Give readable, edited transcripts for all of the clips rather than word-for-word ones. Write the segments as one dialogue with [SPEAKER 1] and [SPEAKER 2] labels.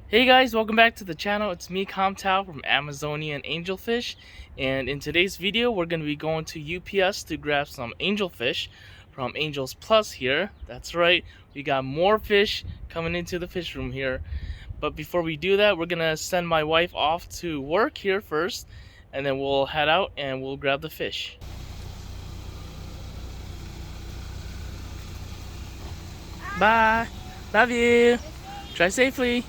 [SPEAKER 1] Hey guys, welcome back to the channel. It's me, Comtao from Amazonian Angelfish, and in today's video we're going to be going to UPS to grab some angelfish from Angels Plus here. That's right, we got more fish coming into the fish room here. But before we do that, we're going to send my wife off to work here first, and then we'll head out and we'll grab the fish. Bye! Love you! Drive safely!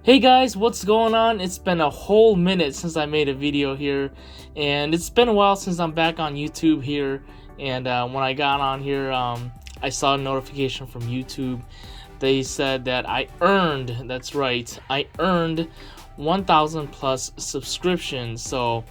[SPEAKER 1] Hey guys, what's going on? It's been a whole minute since I made a video here, and it's been a while since I'm back on YouTube here. And when I got on here, I saw a notification from YouTube. They said that I earned, that's right, I earned 1,000 plus subscriptions. So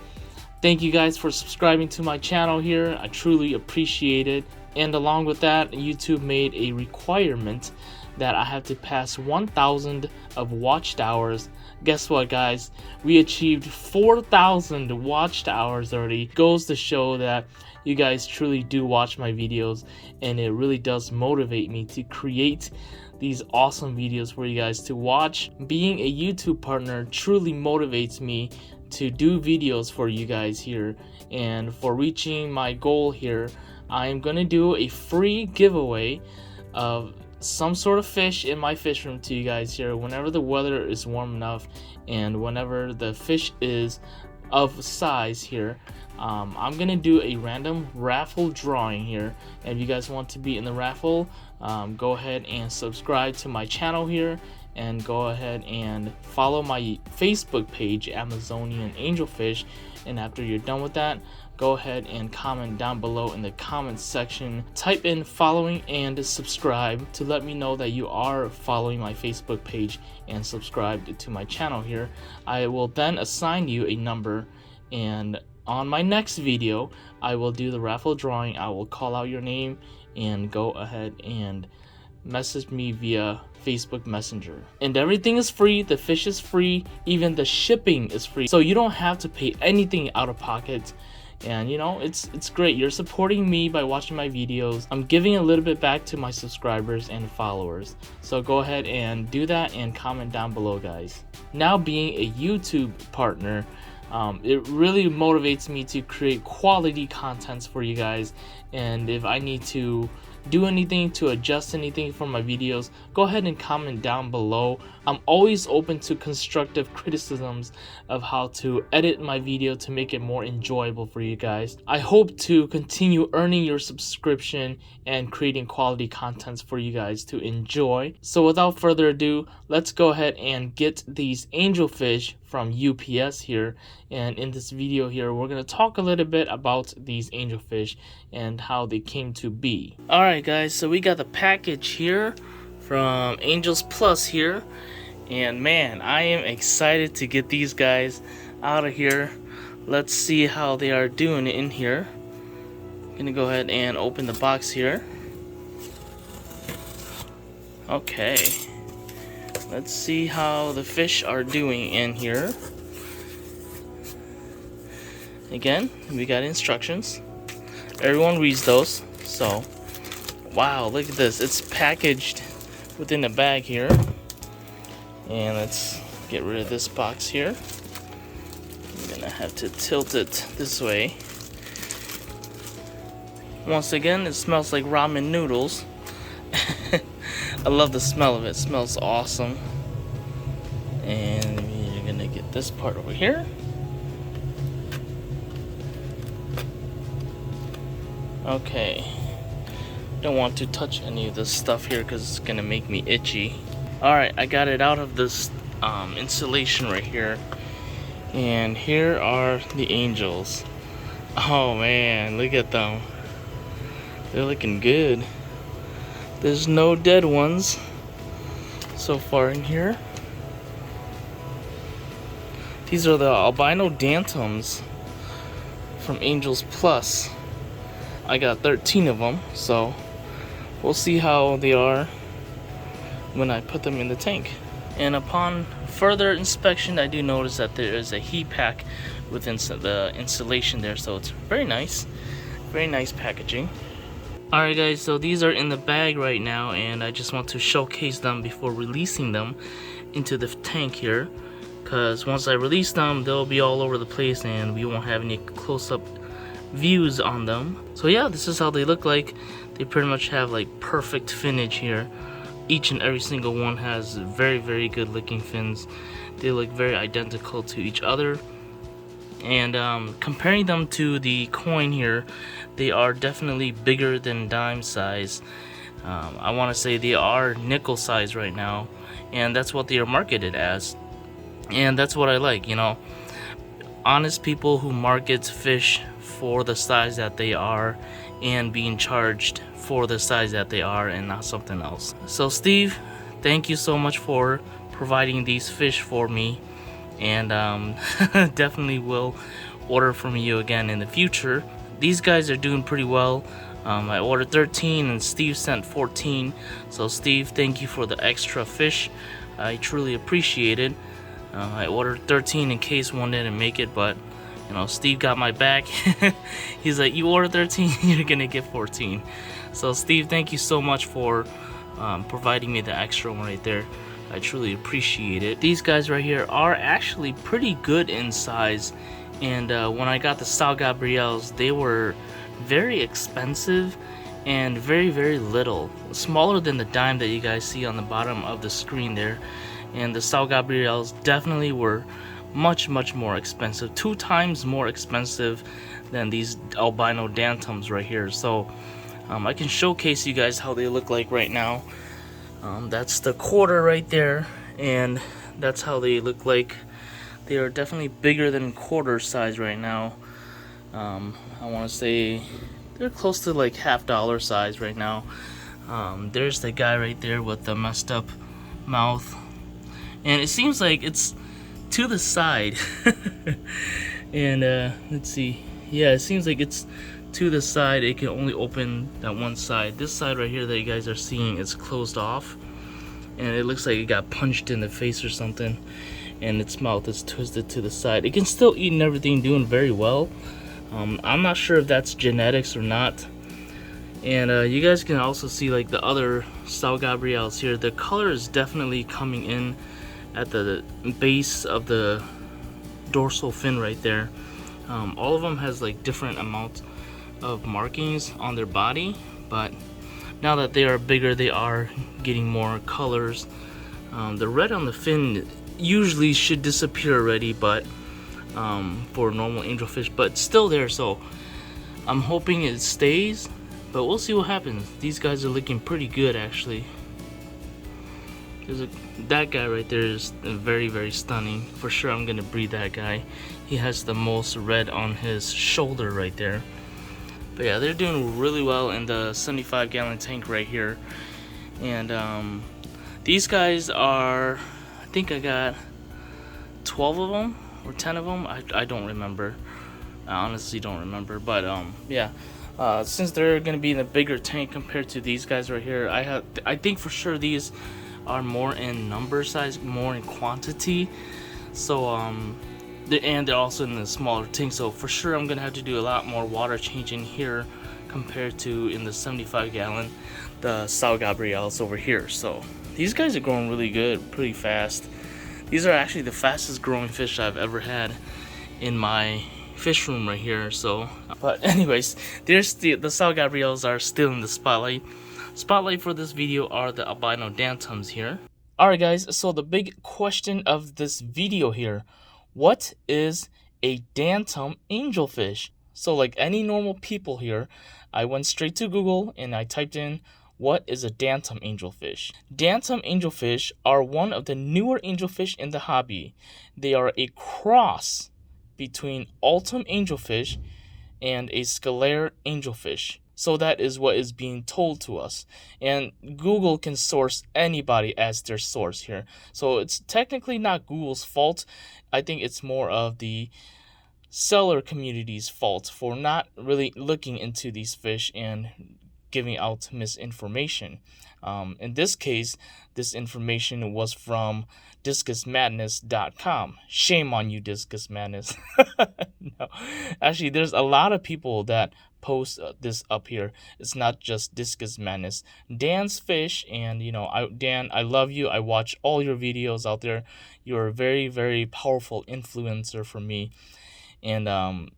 [SPEAKER 1] thank you guys for subscribing to my channel here. I truly appreciate it. And along with that, YouTube made a requirement that I have to pass 1,000 of watched hours. Guess what, guys? We achieved 4,000 watched hours already. Goes to show that you guys truly do watch my videos, and it really does motivate me to create these awesome videos for you guys to watch. Being a YouTube partner truly motivates me to do videos for you guys here. And for reaching my goal here, I'm gonna do a free giveaway of some sort of fish in my fish room to you guys here whenever the weather is warm enough and whenever the fish is of size here. I'm gonna do a random raffle drawing here, and if you guys want to be in the raffle, go ahead and subscribe to my channel here, and go ahead and follow my Facebook page, Amazonian Angelfish. And after you're done with that, go ahead and comment down below in the comments section. Type in following and subscribe to let me know that you are following my Facebook page and subscribed to my channel here. I will then assign you a number, and on my next video I will do the raffle drawing. I will call out your name and go ahead and message me via Facebook Messenger. And everything is free. The fish is free, even the shipping is free, so you don't have to pay anything out of pocket. And you know, it's great. You're supporting me by watching my videos. I'm giving a little bit back to my subscribers and followers, so go ahead and do that and comment down below, guys. Now, being a YouTube partner, it really motivates me to create quality contents for you guys. And if I need to do anything to adjust anything for my videos, go ahead and comment down below. I'm always open to constructive criticisms of how to edit my video to make it more enjoyable for you guys. I hope to continue earning your subscription and creating quality contents for you guys to enjoy. So without further ado, let's go ahead and get these angelfish from UPS here. And in this video here, we're going to talk a little bit about these angelfish and how they came to be. Alright guys, so we got the package here from Angels Plus here, and man, I am excited to get these guys out of here. Let's see how they are doing in here. I'm gonna go ahead and open the box here. Okay, let's see how the fish are doing in here. Again, we got instructions. Everyone reads those. So, wow, look at this. It's packaged within a bag here. And let's get rid of this box here. I'm gonna have to tilt it this way. Once again, it smells like ramen noodles. I love the smell of it. It smells awesome. And you're gonna get this part over here. Okay, don't want to touch any of this stuff here because it's gonna make me itchy. Alright, I got it out of this insulation right here, and here are the angels. Oh man, look at them. They're looking good. There's no dead ones so far in here. These are the albino dantums from Angels Plus. I got 13 of them, so we'll see how they are when I put them in the tank. And upon further inspection, I do notice that there is a heat pack within the insulation there, so it's very nice packaging. Alright guys, so these are in the bag right now, and I just want to showcase them before releasing them into the tank here, because once I release them, they'll be all over the place and we won't have any close-up views on them. So yeah, this is how they look like. They pretty much have like perfect finnage here. Each and every single one has very good looking fins. They look very identical to each other. And comparing them to the coin here, they are definitely bigger than dime size. I want to say they are nickel size right now, and that's what they are marketed as, and that's what I like. You know, honest people who market fish for the size that they are and being charged for the size that they are and not something else. So Steve, thank you so much for providing these fish for me, and definitely will order from you again in the future. These guys are doing pretty well. I ordered 13 and Steve sent 14, so Steve, thank you for the extra fish. I truly appreciate it. I ordered 13 in case one didn't make it, but you know, Steve got my back. He's like, you ordered 13, you're gonna get 14. So Steve, thank you so much for providing me the extra one right there. I truly appreciate it. These guys right here are actually pretty good in size, and when I got the Sal Gabriels, they were very expensive and very little, smaller than the dime that you guys see on the bottom of the screen there. And the Sal Gabriels definitely were much more expensive, 2 times more expensive than these albino Dantums right here. So I can showcase you guys how they look like right now. That's the quarter right there, and that's how they look like. They are definitely bigger than quarter size right now. I want to say they're close to like $half size right now. There's the guy right there with the messed up mouth, and it seems like it's to the side. And let's see, yeah, it seems like it's to the side. It can only open that one side. This side right here that you guys are seeing is closed off, and it looks like it got punched in the face or something, and its mouth is twisted to the side. It can still eat and everything, doing very well. I'm not sure if that's genetics or not. And you guys can also see like the other Sal Gabriels here. The color is definitely coming in at the base of the dorsal fin right there. All of them has like different amounts of markings on their body, but now that they are bigger, they are getting more colors. The red on the fin usually should disappear already, but for normal angelfish, but still there, so I'm hoping it stays, but we'll see what happens. These guys are looking pretty good actually. That guy right there is very stunning. For sure I'm gonna breed that guy. He has the most red on his shoulder right there. But yeah, they're doing really well in the 75-gallon tank right here. And these guys are, I think I got 12 of them or 10 of them. I don't remember. I honestly don't remember. But yeah, since they're gonna be in a bigger tank compared to these guys right here, I think for sure these are more in number size, more in quantity. So and they're also in the smaller tank, so for sure I'm gonna have to do a lot more water changing here compared to in the 75-gallon, the Sal Gabriels over here. So these guys are growing really good, pretty fast. These are actually the fastest growing fish I've ever had in my fish room right here. So, but anyways, there's the Sal Gabriels are still in the spotlight. Spotlight for this video are the albino Dantums here. Alright guys, so the big question of this video here, what is a Dantum Angelfish? So like any normal people here, I went straight to Google and I typed in, what is a Dantum Angelfish? Dantum Angelfish are one of the newer angelfish in the hobby. They are a cross between Altum Angelfish and a scalare angelfish. So that is what is being told to us. And Google can source anybody as their source here. So it's technically not Google's fault. I think it's more of the seller community's fault for not really looking into these fish and giving out misinformation. In this case, this information was from discusmadness.com. Shame on you, Discus Madness. No, actually, there's a lot of people that post this up here. It's not just Discus Madness. Dan's Fish, and Dan, I love you. I watch all your videos out there. You're a very, very powerful influencer for me. And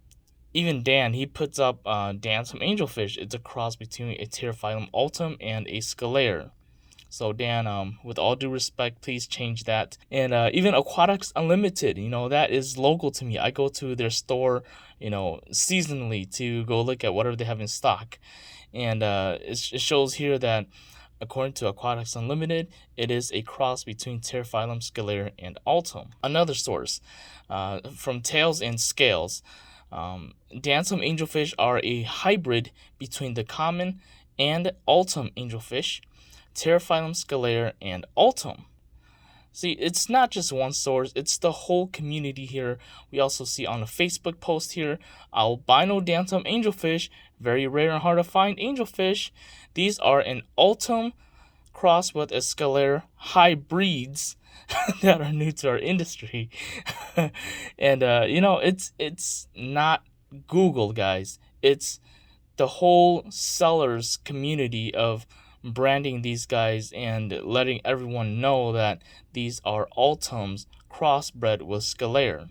[SPEAKER 1] even Dan, he puts up Dantum Angelfish. It's a cross between a Pterophyllum altum and a Scalare. So Dan, with all due respect, please change that. And even Aquatics Unlimited, that is local to me. I go to their store, seasonally to go look at whatever they have in stock. And it shows here that according to Aquatics Unlimited, it is a cross between Pterophyllum, Scalare, and altum. Another source from Tails and Scales. Dantum angelfish are a hybrid between the common and altum angelfish, Pterophyllum, Scalare, and altum. See, it's not just one source, it's the whole community here. We also see on a Facebook post here, albino Dantum angelfish, very rare and hard to find angelfish. These are an altum crossed with a Scalare hybrids that are new to our industry. And it's not Google, guys. It's the whole sellers community of branding these guys and letting everyone know that these are altums crossbred with Scalare.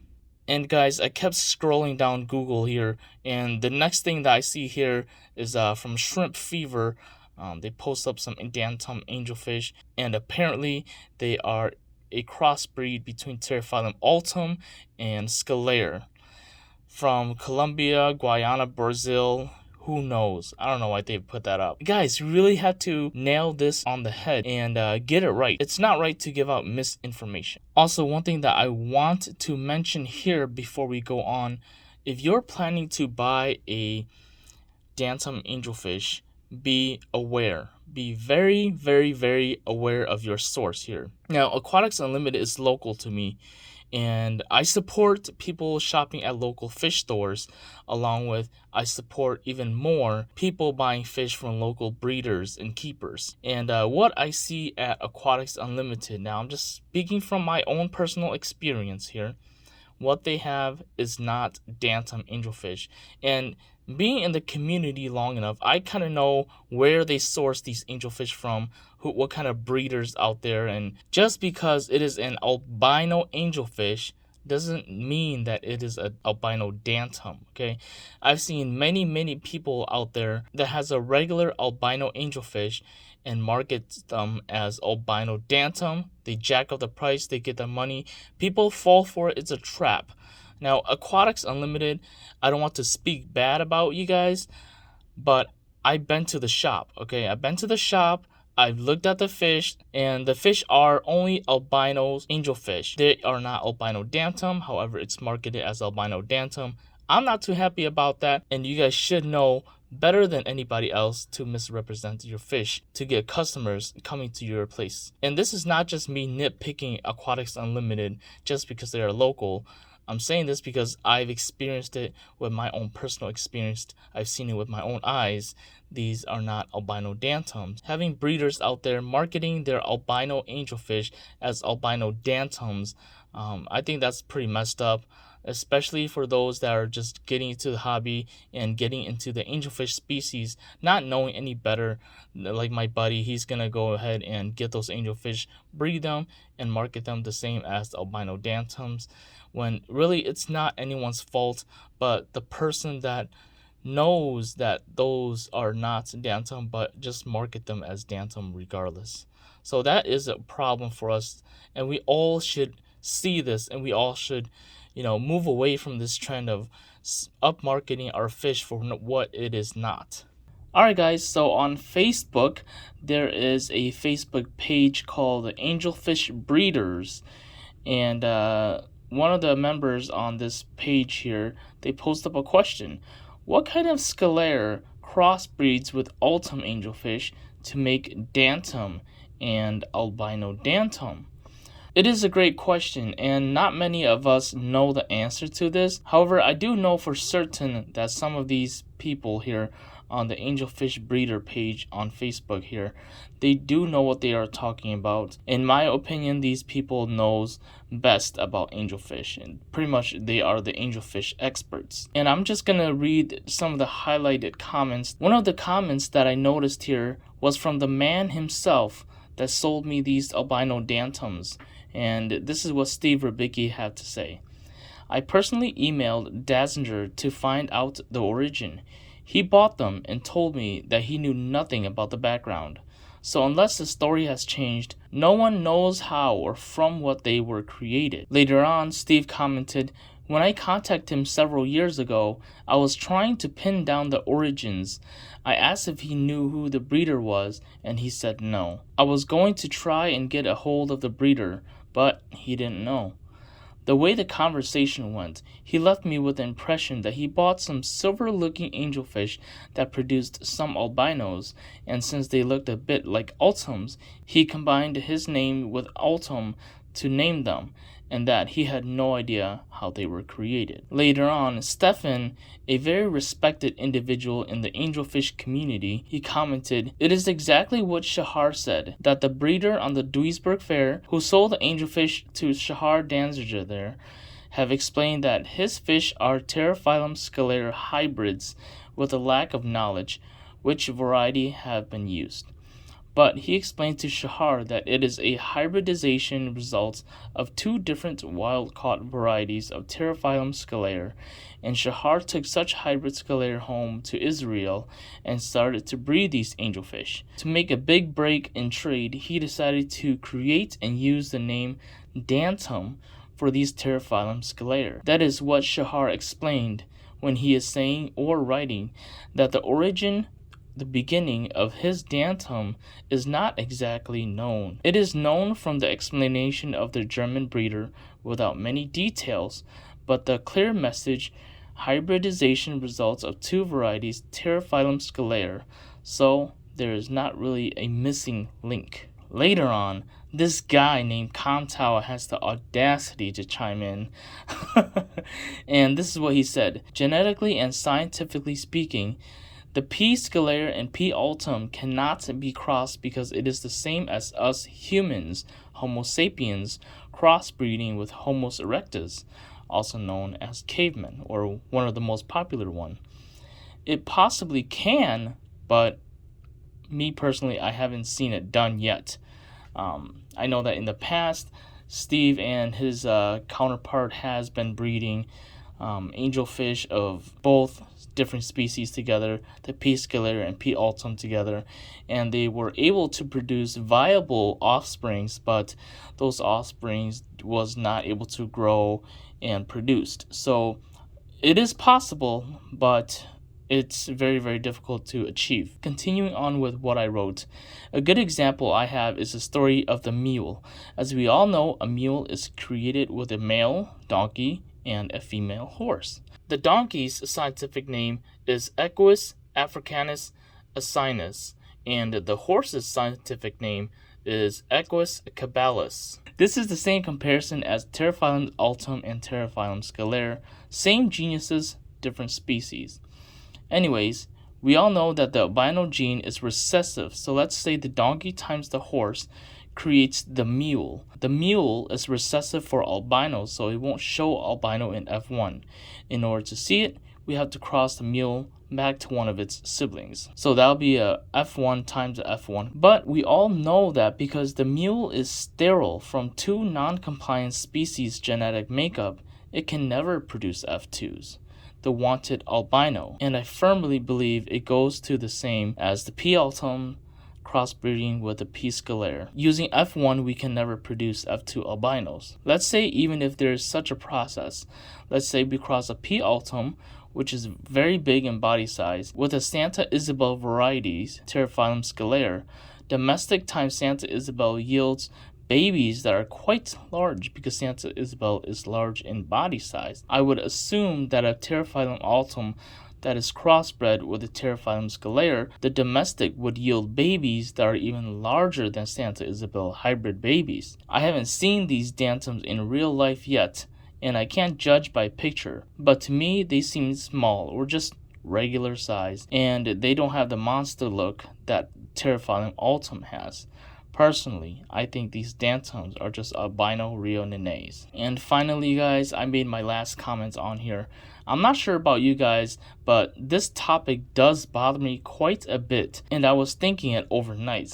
[SPEAKER 1] And guys, I kept scrolling down Google here, and the next thing that I see here is from Shrimp Fever. They post up some Dantum angelfish, and apparently they are a crossbreed between Pterophyllum altum and Scalare. From Colombia, Guyana, Brazil, who knows? I don't know why they put that up. Guys, you really have to nail this on the head and get it right. It's not right to give out misinformation. Also, one thing that I want to mention here before we go on, if you're planning to buy a Dantum angelfish, be aware. Be very, very, very aware of your source here. Now, Aquatics Unlimited is local to me, and I support people shopping at local fish stores, along with I support even more people buying fish from local breeders and keepers. And what I see at Aquatics Unlimited, now I'm just speaking from my own personal experience here, what they have is not Dantum angelfish. And being in the community long enough, I kind of know where they source these angelfish from, what kind of breeders out there. And just because it is an albino angelfish doesn't mean that it is an albino Dantum, okay? I've seen many people out there that has a regular albino angelfish and market them as albino Dantum. They jack up the price, they get the money. People fall for it. It's a trap. Now, Aquatics Unlimited, I don't want to speak bad about you guys, but I've been to the shop, okay? I've been to the shop, I've looked at the fish, and the fish are only albino angelfish. They are not albino Dantum, however, it's marketed as albino Dantum. I'm not too happy about that, and you guys should know better than anybody else to misrepresent your fish to get customers coming to your place. And this is not just me nitpicking Aquatics Unlimited just because they are local. I'm saying this because I've experienced it with my own personal experience. I've seen it with my own eyes. These are not albino Dantums. Having breeders out there marketing their albino angelfish as albino Dantums, I think that's pretty messed up, especially for those that are just getting into the hobby and getting into the angelfish species, not knowing any better. Like my buddy, he's gonna go ahead and get those angelfish, breed them, and market them the same as the albino Dantums, when really it's not anyone's fault but the person that knows that those are not Dantum but just market them as Dantum regardless. So that is a problem for us, and we all should see this, and we all should move away from this trend of upmarketing our fish for what it is not. Alright guys, so on Facebook there is a Facebook page called the Angelfish Breeders, and one of the members on this page here, they post up a question: what kind of Scalare crossbreeds with altum angelfish to make Dantum and albino Dantum? It is a great question, and not many of us know the answer to this. However, I do know for certain that some of these people here on the Angelfish Breeder page on Facebook here. They do know what they are talking about. In my opinion, these people knows best about angelfish, and pretty much they are the angelfish experts. And I'm just gonna read some of the highlighted comments. One of the comments that I noticed here was from the man himself that sold me these albino dantums, and this is what Steve Rubicki had to say. I personally emailed Dazinger to find out the origin. He bought them and told me that he knew nothing about the background. So unless the story has changed, no one knows how or from what they were created. Later on, Steve commented, when I contacted him several years ago, I was trying to pin down the origins. I asked if he knew who the breeder was, and he said no. I was going to try and get a hold of the breeder, but he didn't know. The way the conversation went, he left me with the impression that he bought some silver-looking angelfish that produced some albinos, and since they looked a bit like Ultums, he combined his name with Ultum to name them, and that he had no idea how they were created. Later on, Stefan, a very respected individual in the angelfish community, he commented, it is exactly what Shahar said, that the breeder on the Duisburg Fair, who sold the angelfish to Shahar Danziger there, have explained that his fish are Pterophyllum scalare hybrids with a lack of knowledge which variety have been used. But he explained to Shahar that it is a hybridization result of two different wild-caught varieties of Pterophyllum scalare, and Shahar took such hybrid scalare home to Israel and started to breed these angelfish. To make a big break in trade, he decided to create and use the name Dantum for these Pterophyllum scalare. That is what Shahar explained when he is saying or writing that the beginning of his Dantum is not exactly known. It is known from the explanation of the German breeder without many details, but the clear message, hybridization results of two varieties, Pterophyllum scalare, so there is not really a missing link. Later on, this guy named Kamtao has the audacity to chime in. And this is what he said. Genetically and scientifically speaking, the P. scalare and P. altum cannot be crossed because it is the same as us humans, Homo sapiens, crossbreeding with Homo erectus, also known as cavemen, or one of the most popular one. It possibly can, but me personally, I haven't seen it done yet. I know that in the past, Steve and his counterpart has been breeding angelfish of both different species together, the P. scalare and P. altum together, and they were able to produce viable offsprings, but those offsprings was not able to grow and produced. So it is possible, but it's very, very difficult to achieve. Continuing on with what I wrote, a good example I have is the story of the mule. As we all know, a mule is created with a male donkey and a female horse. The donkey's scientific name is Equus africanus asinus, and the horse's scientific name is Equus caballus. This is the same comparison as Pterophyllum altum and Pterophyllum scalare, same genuses, different species. Anyways, we all know that the albino gene is recessive, so let's say the donkey times the horse creates the mule. The mule is recessive for albino, so it won't show albino in F1. In order to see it, we have to cross the mule back to one of its siblings. So that'll be a F1 times a F1. But we all know that because the mule is sterile from two non-compliant species genetic makeup, it can never produce F2s, the wanted albino. And I firmly believe it goes to the same as the P. altum crossbreeding with the P. scalare. Using F1, we can never produce F2 albinos. Let's say even if there is such a process, let's say we cross a P. altum, which is very big in body size, with a Santa Isabel varieties, Pterophyllum scalare. Domestic times Santa Isabel yields babies that are quite large because Santa Isabel is large in body size. I would assume that a Pterophyllum altum that is crossbred with the Pterophyllum scalare, the domestic would yield babies that are even larger than Santa Isabel hybrid babies. I haven't seen these dantums in real life yet, and I can't judge by picture, but to me they seem small or just regular size, and they don't have the monster look that Terraphylum altum has. Personally, I think these Dantums are just albino Rio Nenes. And finally, guys, I made my last comments on here. I'm not sure about you guys, but this topic does bother me quite a bit, and I was thinking it overnight.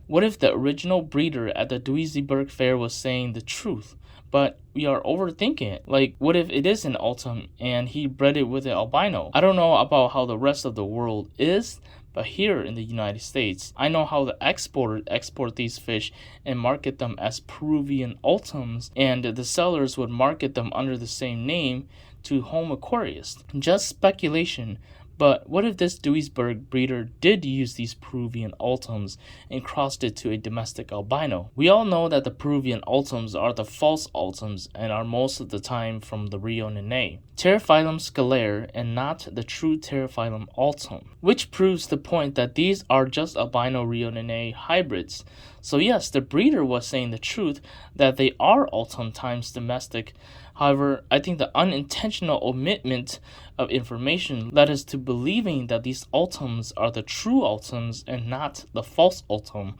[SPEAKER 1] What if the original breeder at the Duisburg Fair was saying the truth, but we are overthinking it? Like, what if it is an altum and he bred it with an albino? I don't know about how the rest of the world is, but here in the United States, I know how the exporters export these fish and market them as Peruvian altums, and the sellers would market them under the same name to home aquarists. Just speculation, but what if this Duisburg breeder did use these Peruvian altums and crossed it to a domestic albino? We all know that the Peruvian altums are the false altums and are most of the time from the Rio Nene, Terraphylum scalare, and not the true Terraphylum altum, which proves the point that these are just albino Rio Nene hybrids. So yes, the breeder was saying the truth that they are altum times domestic. However, I think the unintentional omission of information led us to believing that these altums are the true altums and not the false altum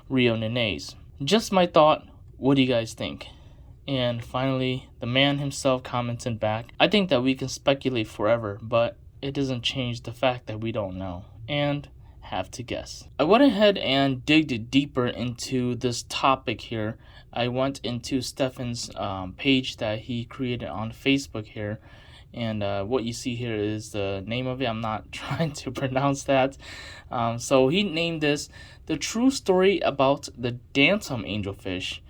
[SPEAKER 1] Rio Nenes. Just my thought. What do you guys think? And finally, the man himself commented back, I think that we can speculate forever, but it doesn't change the fact that we don't know and have to guess. I went ahead and digged deeper into this topic here. I went into Stefans' page that he created on Facebook here, and what you see here is the name of it. I'm not trying to pronounce that. So he named this The True Story About the Dantum Angelfish,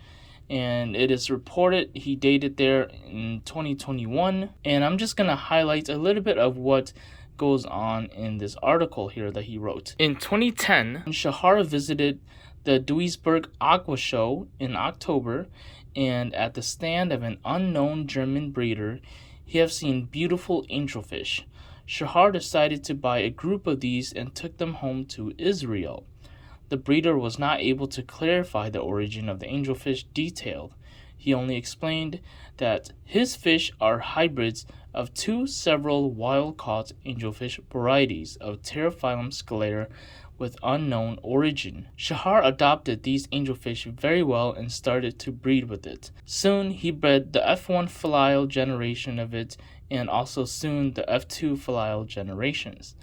[SPEAKER 1] and it is reported he dated there in 2021, and I'm just going to highlight a little bit of what goes on in this article here that he wrote. In 2010, Shahar visited the Duisburg Aqua Show in October, and at the stand of an unknown German breeder, he have seen beautiful angelfish. Shahar decided to buy a group of these and took them home to Israel. The breeder was not able to clarify the origin of the angelfish detailed. He only explained that his fish are hybrids of two several wild-caught angelfish varieties of Terraphylum scalare with unknown origin. Shahar adopted these angelfish very well and started to breed with it. Soon he bred the F1 filial generation of it, and also soon the F2 filial generations.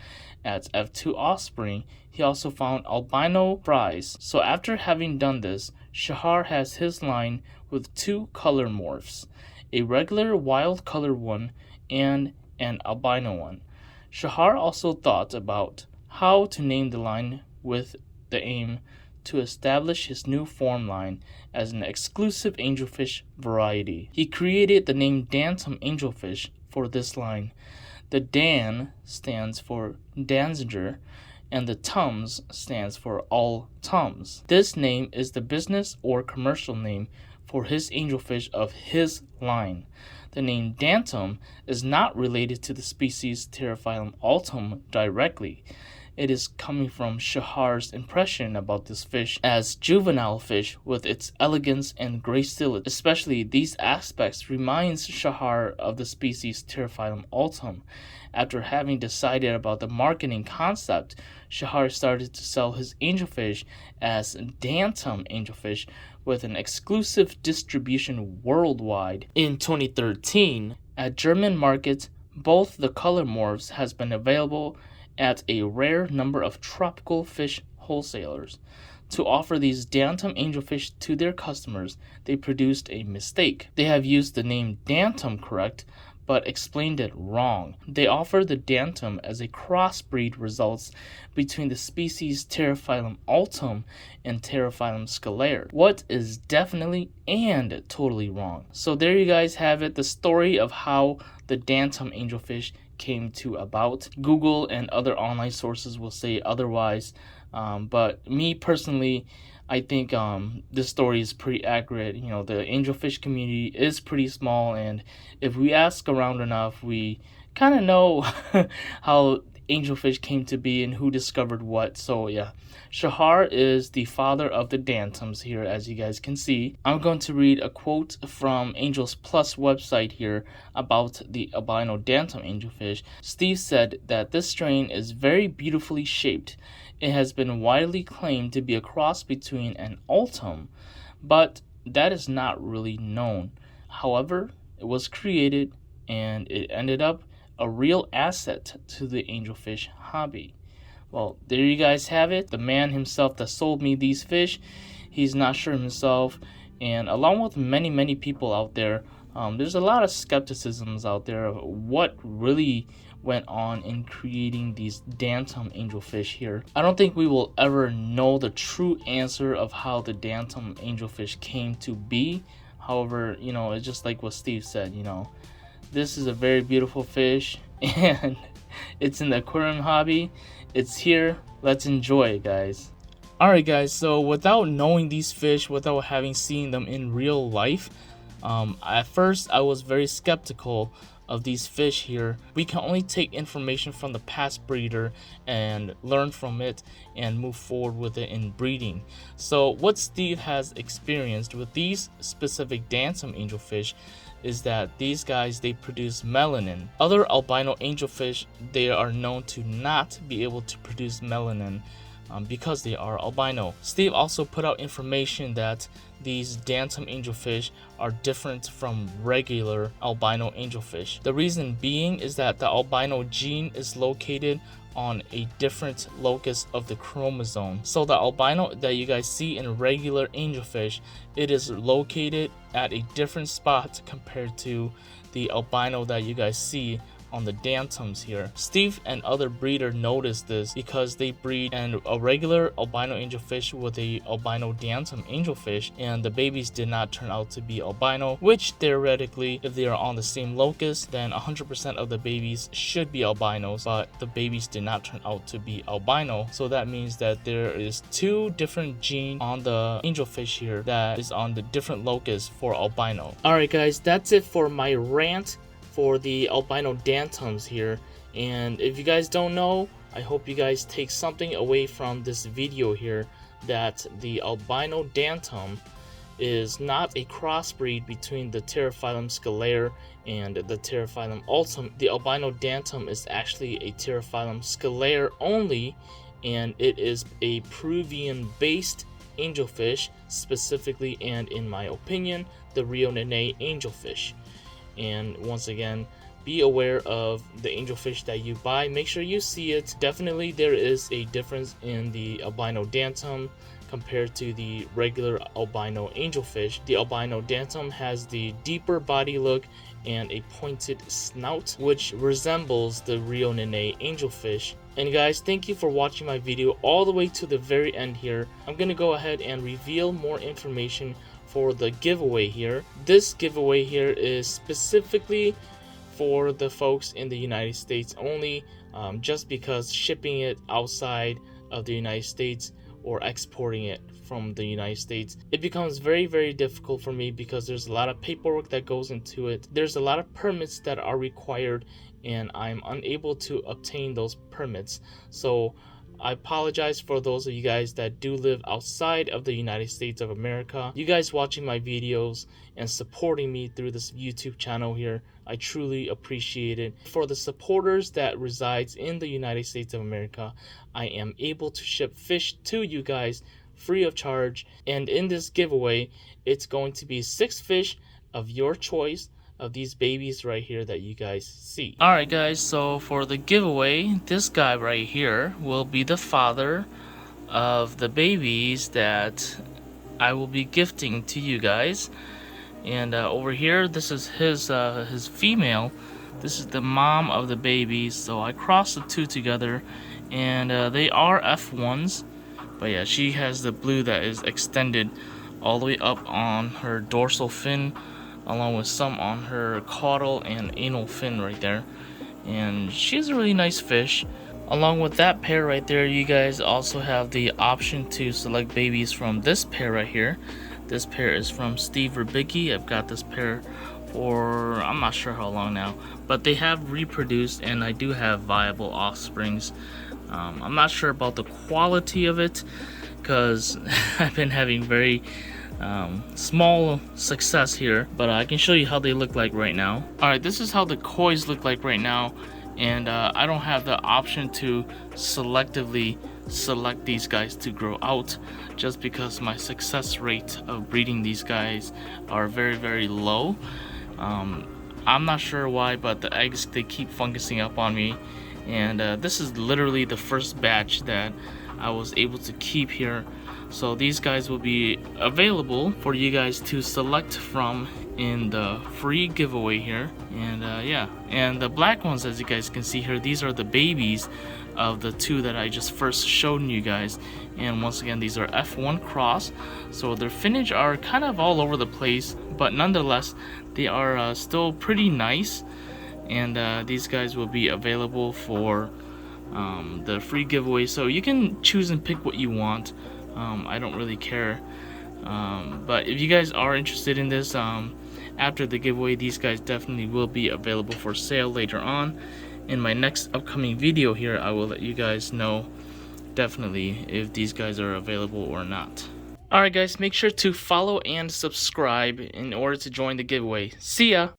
[SPEAKER 1] At F2 offspring, he also found albino fries. So after having done this, Shahar has his line with two color morphs, a regular wild color one and an albino one. Shahar also thought about how to name the line with the aim to establish his new form line as an exclusive angelfish variety. He created the name Dantum Angelfish for this line. The Dan stands for Danziger, and the Tums stands for all Tums. This name is the business or commercial name for his angelfish of his line. The name Dantum is not related to the species Terraphylum altum directly. It is coming from Shahar's impression about this fish as juvenile fish with its elegance and gracility. Especially these aspects reminds Shahar of the species Terraphylum altum. After having decided about the marketing concept, Shahar started to sell his angelfish as Dantum Angelfish with an exclusive distribution worldwide. In 2013, at German markets, both the color morphs has been available at a rare number of tropical fish wholesalers. To offer these Dantum angelfish to their customers, they produced a mistake. They have used the name Dantum correct, but explained it wrong. They offer the Dantum as a crossbreed results between the species Terraphylum altum and Terraphylum scalare. What is definitely and totally wrong. So there you guys have it, the story of how the Dantum angelfish came to about. Google and other online sources will say otherwise, but me personally, I think this story is pretty accurate. You know, the angelfish community is pretty small, and if we ask around enough, we kind of know how angelfish came to be and who discovered what. So yeah, Shahar is the father of the Dantums here, as you guys can see. I'm going to read a quote from Angels Plus website here about the albino Dantum angelfish. Steve said that this strain is very beautifully shaped. It has been widely claimed to be a cross between an Altum, but that is not really known. However, it was created and it ended up a real asset to the angelfish hobby. Well, there you guys have it. The man himself that sold me these fish, he's not sure himself, and along with many people out there, there's a lot of skepticisms out there of what really went on in creating these Dantum angelfish here. I don't think we will ever know the true answer of how the Dantum angelfish came to be. However, it's just like what Steve said, this is a very beautiful fish and it's in the aquarium hobby. It's here. Let's enjoy it, guys. Alright guys, so without knowing these fish, without having seen them in real life, at first I was very skeptical of these fish here. We can only take information from the past breeder and learn from it and move forward with it in breeding. So what Steve has experienced with these specific Dantum angelfish is that these guys, they produce melanin. Other albino angelfish, they are known to not be able to produce melanin because they are albino. Steve also put out information that these Dantum angelfish are different from regular albino angelfish. The reason being is that the albino gene is located on a different locus of the chromosome. So the albino that you guys see in regular angelfish, it is located at a different spot compared to the albino that you guys see on the Dantums here. Steve and other breeder noticed this because they breed a regular albino angelfish with a albino Dantum angelfish, and the babies did not turn out to be albino, which theoretically, if they are on the same locus, then 100% of the babies should be albinos, but the babies did not turn out to be albino. So that means that there is two different genes on the angelfish here that is on the different locus for albino. Alright guys, that's it for my rant for the albino Dantums here. And if you guys don't know, I hope you guys take something away from this video here, that the albino Dantum is not a crossbreed between the Pterophyllum scalare and the Pterophyllum altum. The albino Dantum is actually a Pterophyllum scalare only, and it is a Peruvian based angelfish specifically, and in my opinion, the Rio Nene angelfish. And once again, be aware of the angelfish that you buy. Make sure you see it. Definitely there is a difference in the albino Dantum compared to the regular albino angelfish. The albino Dantum has the deeper body look and a pointed snout, which resembles the Rio Nene angelfish. And guys, thank you for watching my video all the way to the very end here. I'm gonna go ahead and reveal more information for the giveaway here. This giveaway here is specifically for the folks in the United States only, just because shipping it outside of the United States or exporting it from the United States, it becomes very difficult for me because there's a lot of paperwork that goes into it. There's a lot of permits that are required, and I'm unable to obtain those permits. So I apologize for those of you guys that do live outside of the United States of America. You guys watching my videos and supporting me through this YouTube channel here, I truly appreciate it. For the supporters that resides in the United States of America, I am able to ship fish to you guys free of charge. And in this giveaway, it's going to be 6 fish of your choice of these babies right here that you guys see. Alright guys, so for the giveaway, this guy right here will be the father of the babies that I will be gifting to you guys. And over here, this is his female. This is the mom of the babies. So I crossed the two together, and they are F1s. But yeah, she has the blue that is extended all the way up on her dorsal fin, along with some on her caudal and anal fin right there. And she's a really nice fish. Along with that pair right there, you guys also have the option to select babies from this pair right here. This pair is from Steve Rubicki. I've got this pair for I'm not sure how long now, but they have reproduced and I do have viable offsprings. I'm not sure about the quality of it because I've been having very small success here, but I can show you how they look like right now. Alright, this is how the kois look like right now, and I don't have the option to selectively select these guys to grow out just because my success rate of breeding these guys are very low. I'm not sure why, but the eggs, they keep fungusing up on me, and this is literally the first batch that I was able to keep here. So these guys will be available for you guys to select from in the free giveaway here. And yeah, and the black ones, as you guys can see here, these are the babies of the two that I just first showed you guys. And once again, these are F1 cross, so their finnage are kind of all over the place, but nonetheless they are still pretty nice. And these guys will be available for the free giveaway, so you can choose and pick what you want. I don't really care, but if you guys are interested in this, after the giveaway, these guys definitely will be available for sale later on. In my next upcoming video here, I will let you guys know definitely if these guys are available or not. Alright guys, make sure to follow and subscribe in order to join the giveaway. See ya!